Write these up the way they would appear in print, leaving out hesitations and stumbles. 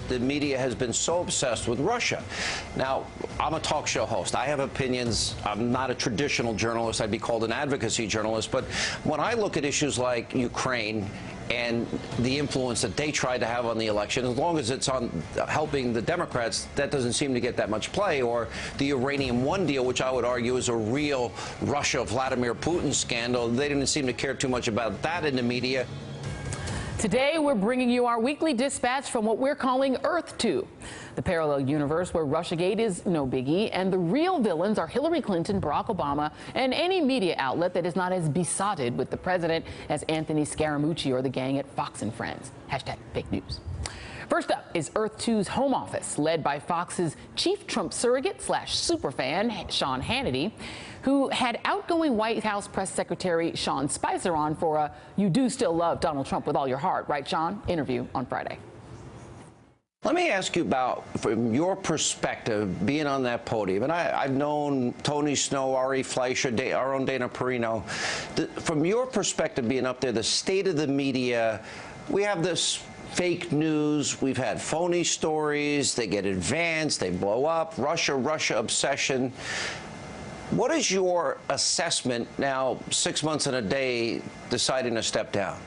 the media has been so obsessed with Russia. Now, I'm a talk show host. I have opinions. I'm not a traditional journalist. I'd be called an advocacy journalist. But when I look at issues like Ukraine and the influence that they tried to have on the election, as long as it's on helping the Democrats, that doesn't seem to get that much play. Or the Uranium One deal, which I would argue is a real Russia-Vladimir Putin scandal. They didn't seem to care too much about that in the media. Today, we're bringing you our weekly dispatch from what we're calling Earth 2, the parallel universe where Russiagate is no biggie, and the real villains are Hillary Clinton, Barack Obama, and any media outlet that is not as besotted with the president as Anthony Scaramucci or the gang at Fox and Friends. Hashtag fake news. First up is Earth 2's home office, led by Fox's chief Trump surrogate / superfan, Sean Hannity, who had outgoing White House press secretary Sean Spicer on for a "You do still love Donald Trump with all your heart, right, Sean?" interview on Friday. Let me ask you about, from your perspective, being on that podium. And I've known Tony Snow, Ari Fleischer, our own Dana Perino. From your perspective, being up there, the state of the media, we have this fake news. We've had phony stories. They get advanced. They blow up. Russia obsession. What is your assessment now, 6 months and a day, deciding to step down?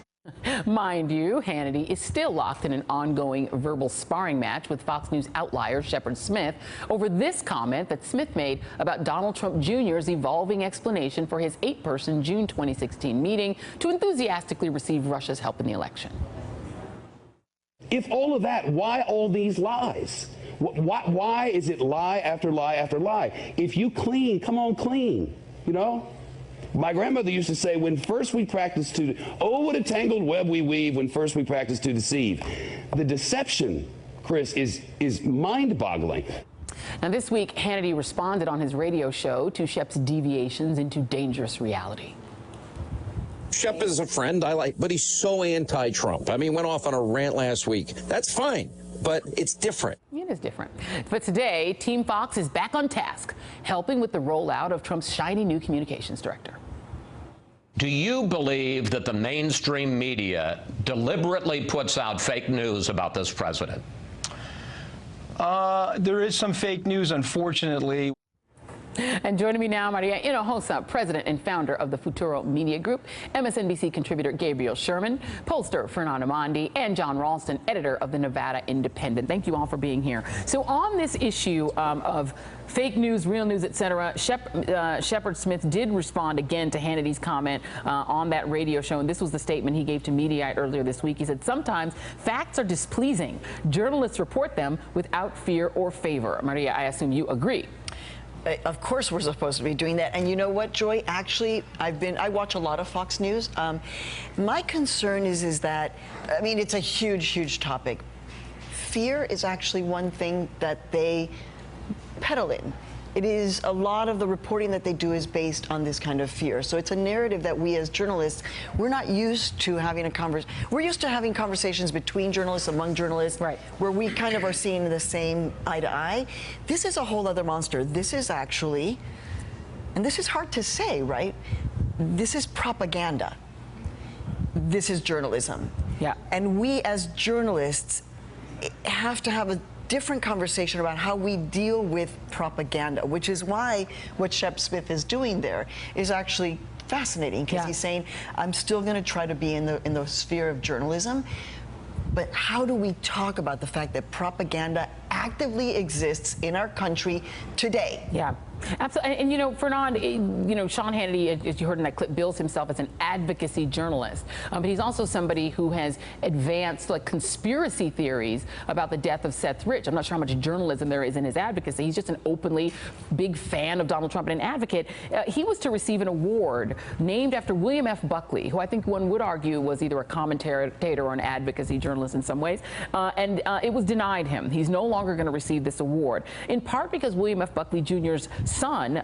Mind you, Hannity is still locked in an ongoing verbal sparring match with Fox News outlier Shepard Smith over this comment that Smith made about Donald Trump Jr.'s evolving explanation for his 8-person June 2016 meeting to enthusiastically receive Russia's help in the election. If all of that, why all these lies? Why is it lie after lie after lie? If you clean, come on clean, you know? My grandmother used to say, when first we practice to, oh, what a tangled web we weave when first we practice to deceive. The deception, Chris, is mind-boggling. Now, this week, Hannity responded on his radio show to Shep's deviations into dangerous reality. Shep is a friend I like, but he's so anti-Trump. I mean, went off on a rant last week. That's fine, but it's different. It is different. But today, Team Fox is back on task, helping with the rollout of Trump's shiny new communications director. Do you believe that the mainstream media deliberately puts out fake news about this president? There is some fake news, unfortunately. And joining me now, Maria Hinojosa, president and founder of the Futuro Media Group, MSNBC contributor Gabriel Sherman, pollster Fernando Mondi, and John Ralston, editor of the Nevada Independent. Thank you all for being here. So on this issue of fake news, real news, etc., Shepard Smith did respond again to Hannity's comment on that radio show, and this was the statement he gave to Mediaite earlier this week. He said, "Sometimes facts are displeasing. Journalists report them without fear or favor." Maria, I assume you agree. Of course we're supposed to be doing that. And you know what, Joy? Actually, I watch a lot of Fox News. My concern is that, I mean, it's a huge topic. Fear is actually one thing that they peddle in. It is a lot of the reporting that they do is based on this kind of fear. So it's a narrative that we as journalists, we're not used to having a conversation. We're used to having conversations between journalists, among journalists, right, where we kind of are seeing the same eye to eye. This is a whole other monster. This is actually, and this is hard to say, right? This is propaganda. This is journalism. Yeah. And we as journalists have to have a different conversation about how we deal with propaganda, which is why what Shep Smith is doing there is actually fascinating, because he's saying, I'm still going to try to be in the sphere of journalism, but how do we talk about the fact that propaganda actively exists in our country today? Yeah. Absolutely. And, you know, Fernand, Sean Hannity, as you heard in that clip, bills himself as an advocacy journalist. But he's also somebody who has advanced, like, conspiracy theories about the death of Seth Rich. I'm not sure how much journalism there is in his advocacy. He's just an openly big fan of Donald Trump and an advocate. He was to receive an award named after William F. Buckley, who I think one would argue was either a commentator or an advocacy journalist in some ways. And it was denied him. He's no longer longer going to receive this award, in part because William F. Buckley Jr.'s son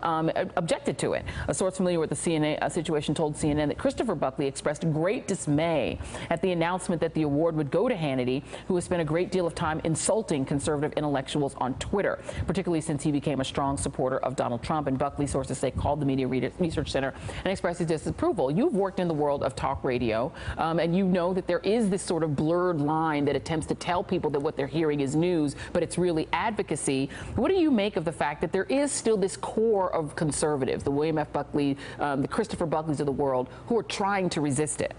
objected to it. A source familiar with the CNN situation told CNN that Christopher Buckley expressed great dismay at the announcement that the award would go to Hannity, who has spent a great deal of time insulting conservative intellectuals on Twitter, particularly since he became a strong supporter of Donald Trump. And Buckley, sources say, called the Media Research Center and expressed his disapproval. You've worked in the world of talk radio, and you know that there is this sort of blurred line that attempts to tell people that what they're hearing is news, but it's really advocacy. What do you make of the fact that there is still this core of conservatives, the William F. Buckley, the Christopher Buckleys of the world, who are trying to resist it?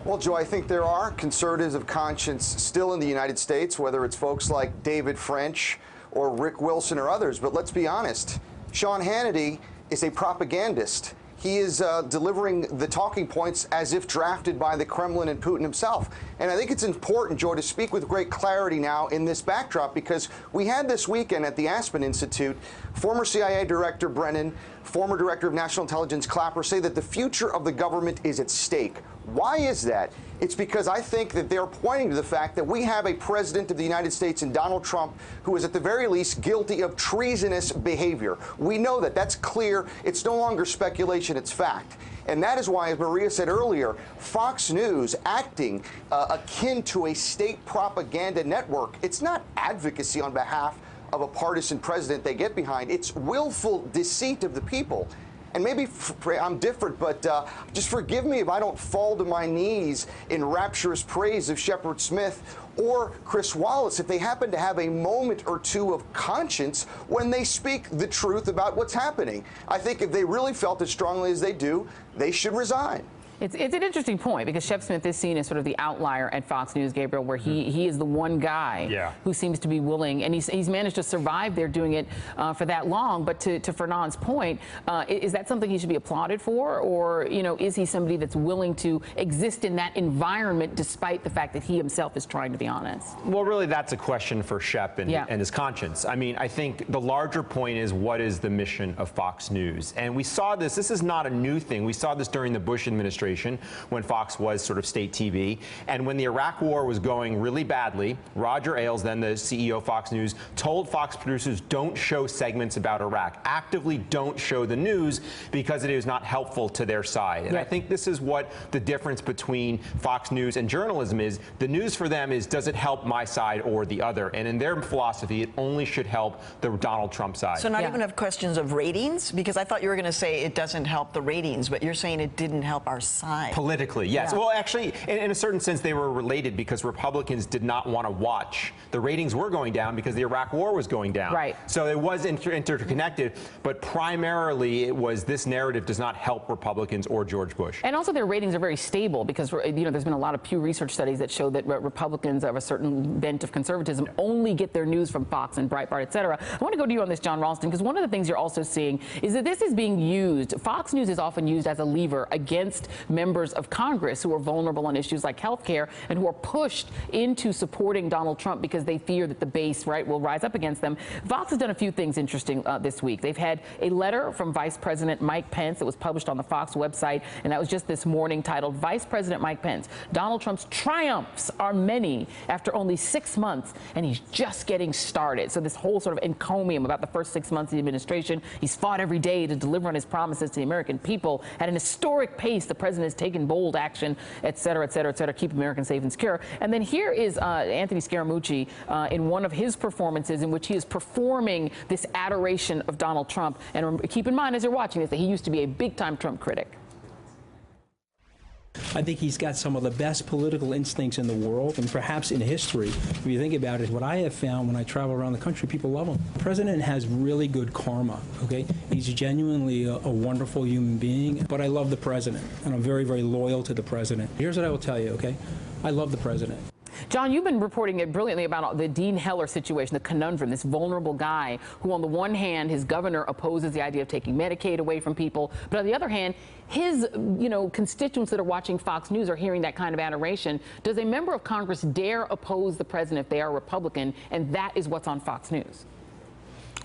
Well, Joe, I think there are conservatives of conscience still in the United States, whether it's folks like David French or Rick Wilson or others. But let's be honest, Sean Hannity is a propagandist. He is delivering the talking points as if drafted by the Kremlin and Putin himself. And I think it's important, Joy, to speak with great clarity now in this backdrop, because we had this weekend at the Aspen Institute, former CIA Director Brennan, former Director of National Intelligence Clapper say that the future of the government is at stake. Why is that? It's because I think that they're pointing to the fact that we have a president of the United States in Donald Trump who is at the very least guilty of treasonous behavior. We know that. That's clear. It's no longer speculation. It's fact. And that is why, as Maria said earlier, Fox News acting akin to a state propaganda network. It's not advocacy on behalf of a partisan president they get behind. It's willful deceit of the people. And maybe I'm different, but just forgive me if I don't fall to my knees in rapturous praise of Shepard Smith or Chris Wallace if they happen to have a moment or two of conscience when they speak the truth about what's happening. I think if they really felt as strongly as they do, they should resign. It's an interesting point, because Shep Smith is seen as sort of the outlier at Fox News, Gabriel, where he is the one guy who seems to be willing, and he's managed to survive there doing it for that long. But to Fernand's point, is that something he should be applauded for, or is he somebody that's willing to exist in that environment despite the fact that he himself is trying to be honest? Well, really, that's a question for Shep and his conscience. I mean, I think the larger point is, what is the mission of Fox News? And we saw this. This is not a new thing. We saw this during the Bush administration, when Fox was sort of state TV. And when the Iraq war was going really badly, Roger Ailes, then the CEO of Fox News, told Fox producers, don't show segments about Iraq. Actively don't show the news, because it is not helpful to their side. And I think this is what the difference between Fox News and journalism is. The news for them is, does it help my side or the other? And in their philosophy, it only should help the Donald Trump side. So not even have questions of ratings? Because I thought you were going to say it doesn't help the ratings, but you're saying it didn't help our side. Politically, yes. Well, actually, in a certain sense, they were related, because Republicans did not want to watch. The ratings were going down because the Iraq war was going down. Right. So it was interconnected, but primarily it was, this narrative does not help Republicans or George Bush. And also their ratings are very stable, because there's been a lot of Pew Research studies that show that Republicans of a certain bent of conservatism only get their news from Fox and Breitbart, et cetera. I want to go to you on this, John Ralston, because one of the things you're also seeing is that this is being used. Fox News is often used as a lever against members of Congress who are vulnerable on issues like health care and who are pushed into supporting Donald Trump because they fear that the base will rise up against them. Fox has done a few things interesting this week. They've had a letter from Vice President Mike Pence that was published on the Fox website, and that was just this morning, titled, Vice President Mike Pence, Donald Trump's triumphs are many after only 6 months, and he's just getting started. So this whole sort of encomium about the first 6 months of the administration. He's fought every day to deliver on his promises to the American people. At an historic pace, the president has taken bold action, et cetera, et cetera, et cetera, keep Americans safe and secure. And then here is Anthony Scaramucci in one of his performances in which he is performing this adoration of Donald Trump. And keep in mind, as you're watching this, that he used to be a big-time Trump critic. I think he's got some of the best political instincts in the world, and perhaps in history. If you think about it, what I have found when I travel around the country, people love him. The president has really good karma, okay? He's genuinely a wonderful human being, but I love the president, and I'm very, very loyal to the president. Here's what I will tell you, okay? I love the president. John, you've been reporting it brilliantly about the Dean Heller situation, the conundrum, this vulnerable guy who, on the one hand, his governor opposes the idea of taking Medicaid away from people, but on the other hand, his constituents that are watching Fox News are hearing that kind of adoration. Does a member of Congress dare oppose the president if they are Republican, and that is what's on Fox News?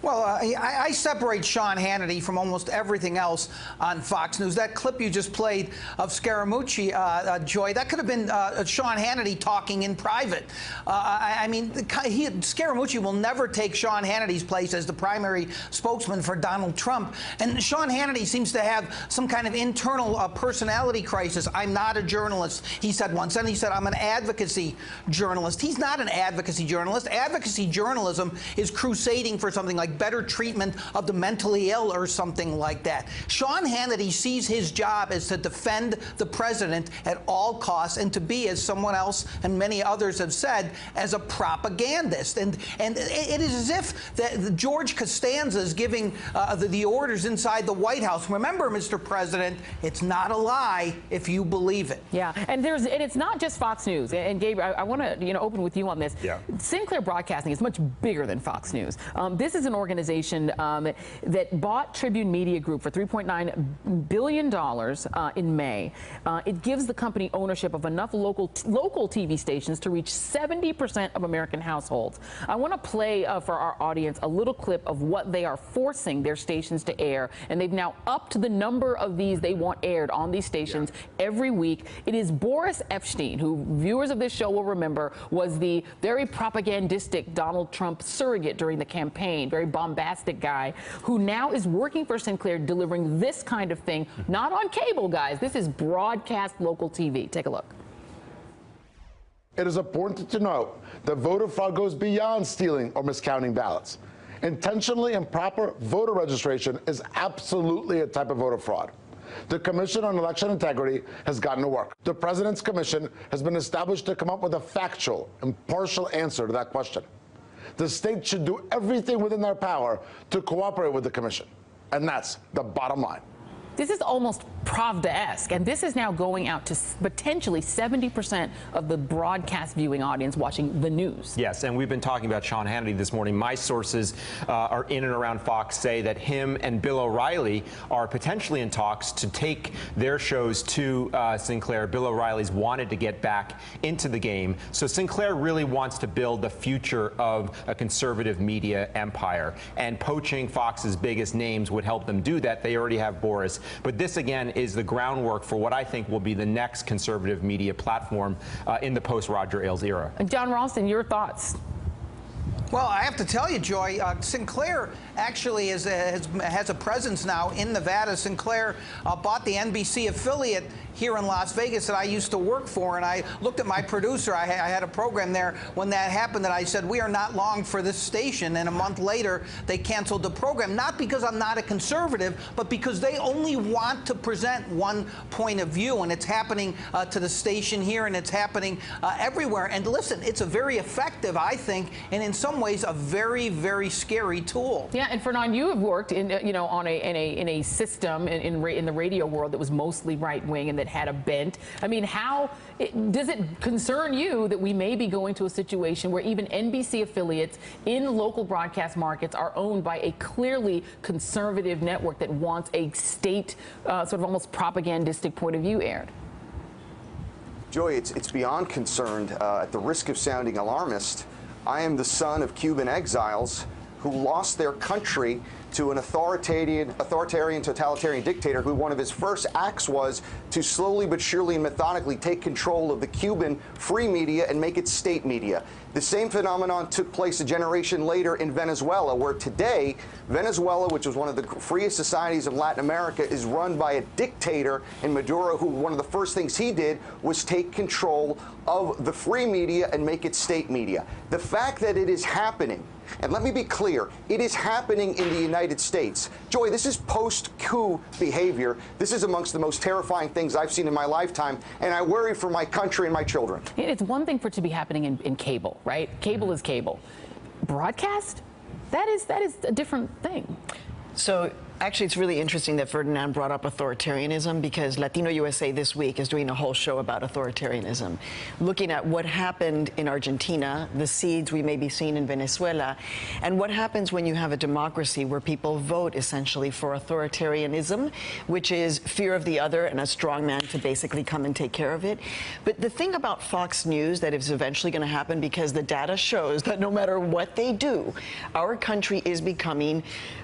Well, I separate Sean Hannity from almost everything else on Fox News. That clip you just played of Scaramucci, Joy, that could have been Sean Hannity talking in private. I mean, Scaramucci will never take Sean Hannity's place as the primary spokesman for Donald Trump. And Sean Hannity seems to have some kind of internal personality crisis. I'm not a journalist, he said once. And he said, I'm an advocacy journalist. He's not an advocacy journalist. Advocacy journalism is crusading for something like better treatment of the mentally ill or something like that. Sean Hannity sees his job as to defend the president at all costs and to be, as someone else and many others have said, as a propagandist. And it is as if that George Costanza is giving the orders inside the White House. Remember, Mr. President, it's not a lie if you believe it. Yeah, and it's not just Fox News. And Gabe, I want to open with you on this. Yeah. Sinclair Broadcasting is much bigger than Fox News. This is an organization that bought Tribune Media Group for $3.9 billion in May. It gives the company ownership of enough local TV stations to reach 70% of American households. I want to play for our audience a little clip of what they are forcing their stations to air, and they've now upped the number of these they want aired on these stations every week. It is Boris Epshteyn, who viewers of this show will remember was the very propagandistic Donald Trump surrogate during the campaign, very bombastic guy, who now is working for Sinclair, delivering this kind of thing, not on cable, guys. This is broadcast local TV. Take a look. It is important to note that voter fraud goes beyond stealing or miscounting ballots. Intentionally improper voter registration is absolutely a type of voter fraud. The Commission on Election Integrity has gotten to work. The President's Commission has been established to come up with a factual, impartial answer to that question. The state should do everything within their power to cooperate with the Commission. And that's the bottom line. This is almost Pravda-esque, and this is now going out to potentially 70% of the broadcast viewing audience watching the news. Yes, and we've been talking about Sean Hannity this morning. My sources are in and around Fox say that him and Bill O'Reilly are potentially in talks to take their shows to Sinclair. Bill O'Reilly's wanted to get back into the game. So Sinclair really wants to build the future of a conservative media empire, and poaching Fox's biggest names would help them do that. They already have Boris. But this, again, is the groundwork for what I think will be the next conservative media platform in the post-Roger Ailes era. John Ralston, your thoughts? Well, I have to tell you, Joy, Sinclair actually has a presence now in Nevada. Sinclair bought the NBC affiliate here in Las Vegas that I used to work for, and I looked at my producer. I had a program there when that happened, and I said, we are not long for this station, and a month later they canceled the program, not because I'm not a conservative, but because they only want to present one point of view, and it's happening to the station here, and it's happening everywhere. And listen, it's a very effective, I think, and in some ways a very, very scary tool. Yeah, and Fernand, you have worked in on a system in the radio world that was mostly right wing and that had a bent. I mean, does it concern you that we may be going to a situation where even NBC affiliates in local broadcast markets are owned by a clearly conservative network that wants a state sort of almost propagandistic point of view aired? Joy, it's beyond concerned. At the risk of sounding alarmist, I am the son of Cuban exiles who lost their country to an authoritarian, totalitarian dictator who one of his first acts was to slowly but surely and methodically take control of the Cuban free media and make it state media. The same phenomenon took place a generation later in Venezuela, where today, Venezuela, which was one of the freest societies of Latin America, is run by a dictator in Maduro, who one of the first things he did was take control of the free media and make it state media. The fact that it is happening, and let me be clear, it is happening in the United States. Joy, this is post-coup behavior. This is amongst the most terrifying things I've seen in my lifetime, and I worry for my country and my children. It's one thing for it to be happening in cable, right? Cable is cable. Broadcast? That is a different thing. So Actually, it's really interesting that Ferdinand brought up authoritarianism, because Latino USA this week is doing a whole show about authoritarianism, looking at what happened in Argentina, the seeds we may be seeing in Venezuela, and what happens when you have a democracy where people vote essentially for authoritarianism, which is fear of the other and a strong man to basically come and take care of it. But the thing about Fox News that is eventually going to happen, because the data shows that no matter what they do, our country is becoming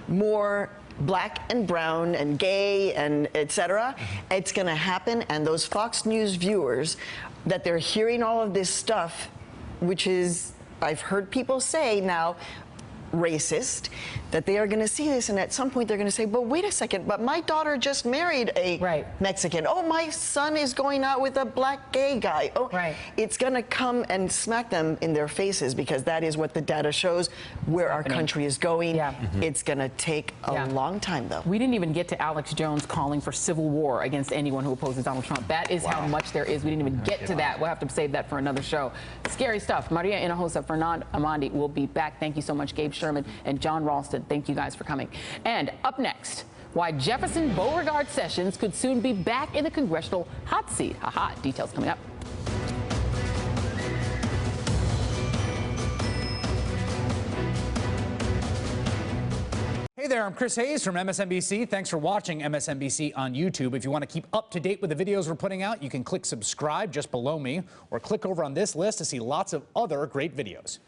more black and brown and gay and etc. It's going to happen, and those Fox News viewers, that they're hearing all of this stuff, which is, I've heard people say now, racist, that they are going to see this, and at some point they're going to say, but wait a second, but my daughter just married a Mexican. Oh, my son is going out with a black gay guy. Oh, it's going to come and smack them in their faces, because that is what the data shows where our country is going. It's going to take a long time, though. We didn't even get to Alex Jones calling for civil war against anyone who opposes Donald Trump. That is how much there is. We didn't even get to that. We'll have to save that for another show. Scary stuff. Maria Hinojosa, Fernand Amandi will be back. Thank you so much, Gabe Sherman and John Ralston. Thank you guys for coming. And up next, why Jefferson Beauregard Sessions could soon be back in the congressional hot seat. Haha, details coming up. Hey there, I'm Chris Hayes from MSNBC. Thanks for watching MSNBC on YouTube. If you want to keep up to date with the videos we're putting out, you can click subscribe just below me, or click over on this list to see lots of other great videos.